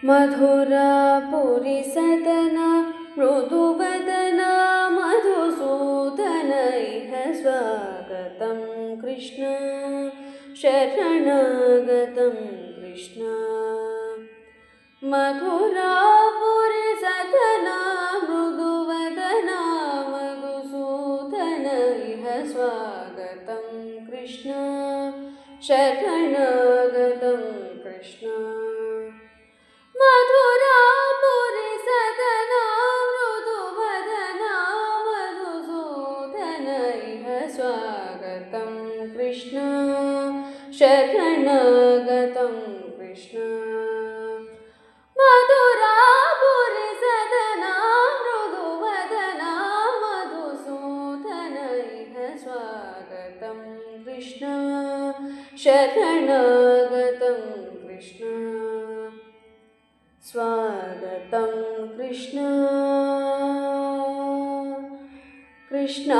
मधुरापुरीसदना मृदुवदना मधुसूदन इह स्वागतं कृष्ण शरणागतं कृष्ण मधुरापुरीसदना मृदुवदना मधुसूदन इह स्वागतं कृष्ण शरणागतं कृष्ण मधुरापुरीसदना मृदुवदना मधुसूदन इह स्वागतं कृष्ण शरणागतं कृष्ण मधुरापुरीसदना मृदुवदना मधुसूदन इह स्वागतं कृष्ण शरणागतं कृष्ण स्वागतं कृष्ण कृष्ण